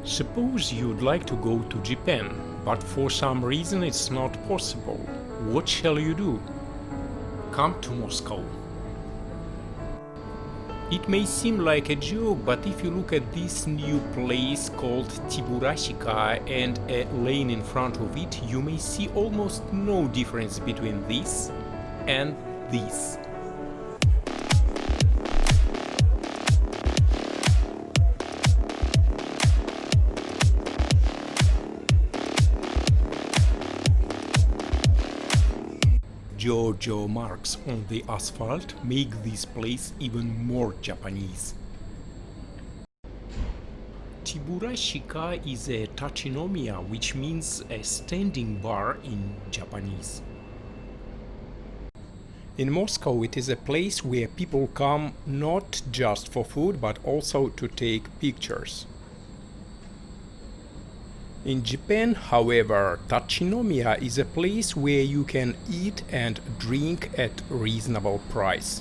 Suppose you'd like to go to Japan, but for some reason it's not possible. What shall you do? Come to Moscow. It may seem like a joke, but if you look at this new place called Tiburashka and a lane in front of it, you may see almost no difference between this and this. Giorgio marks on the asphalt make this place even more Japanese. Tiburashka is a tachinomia, which means a standing bar in Japanese. In Moscow, it is a place where people come not just for food but also to take pictures. In Japan, however, tachinomia is a place where you can eat and drink at reasonable price.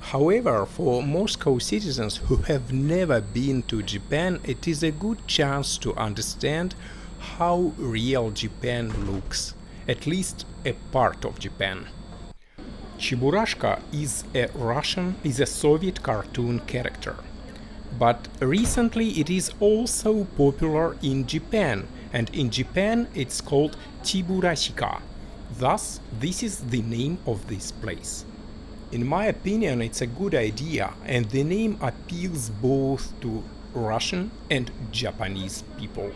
However, for Moscow citizens who have never been to Japan, it is a good chance to understand how real Japan looks, at least a part of Japan. Cheburashka is a Soviet cartoon character. But recently it is also popular in Japan, and in Japan it's called Tiburashka. Thus, this is the name of this place. In my opinion, it's a good idea, and the name appeals both to Russian and Japanese people.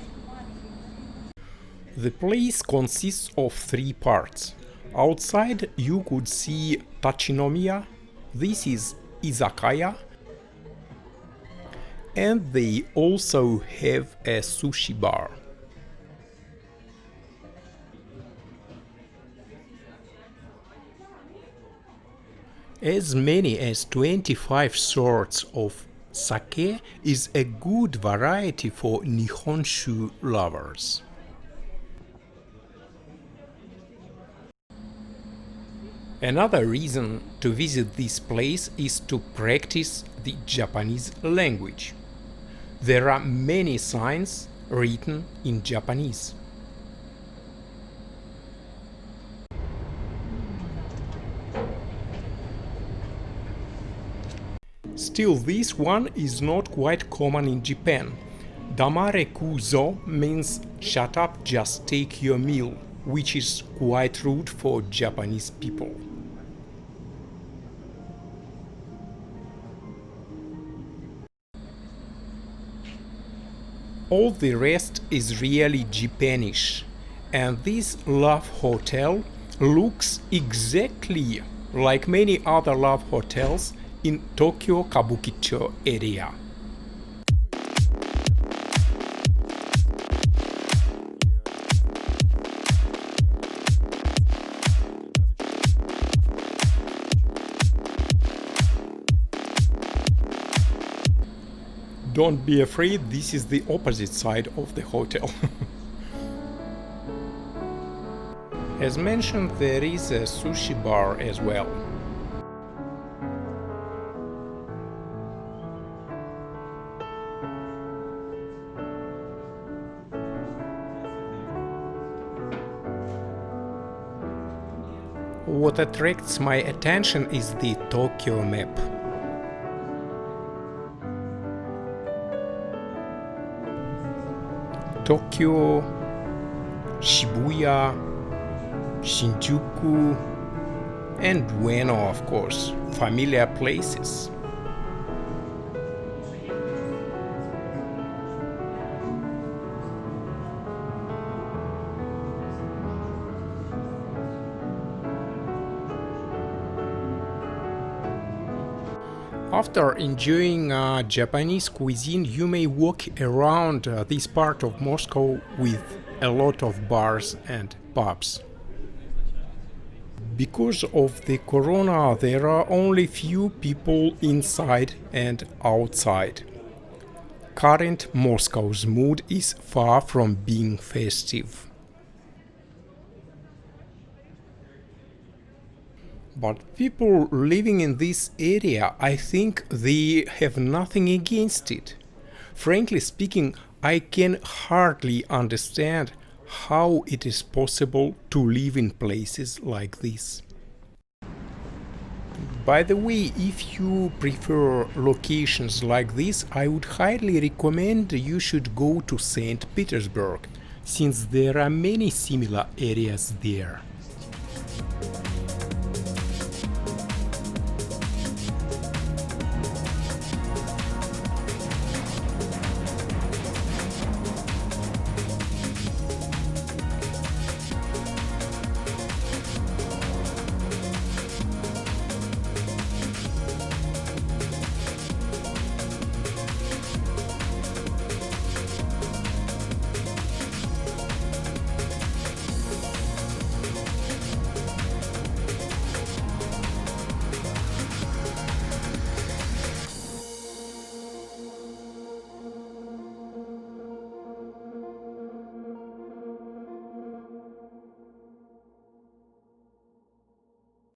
The place consists of three parts. Outside you could see tachinomia, this is izakaya, and they also have a sushi bar. As many as 25 sorts of sake is a good variety for Nihonshu lovers. Another reason to visit this place is to practice the Japanese language. There are many signs written in Japanese. Still, this one is not quite common in Japan. Damare kuzo means shut up, just take your meal, which is quite rude for Japanese people. All the rest is really Japanish, and this love hotel looks exactly like many other love hotels in Tokyo Kabukicho area. Don't be afraid, this is the opposite side of the hotel. As mentioned, there is a sushi bar as well. What attracts my attention is the Tokyo map. Tokyo, Shibuya, Shinjuku, and Ueno, of course, familiar places. After enjoying Japanese cuisine, you may walk around this part of Moscow with a lot of bars and pubs. Because of the corona, there are only few people inside and outside. Current Moscow's mood is far from being festive. But people living in this area, I think they have nothing against it. Frankly speaking, I can hardly understand how it is possible to live in places like this. By the way, if you prefer locations like this, I would highly recommend you should go to St. Petersburg, since there are many similar areas there.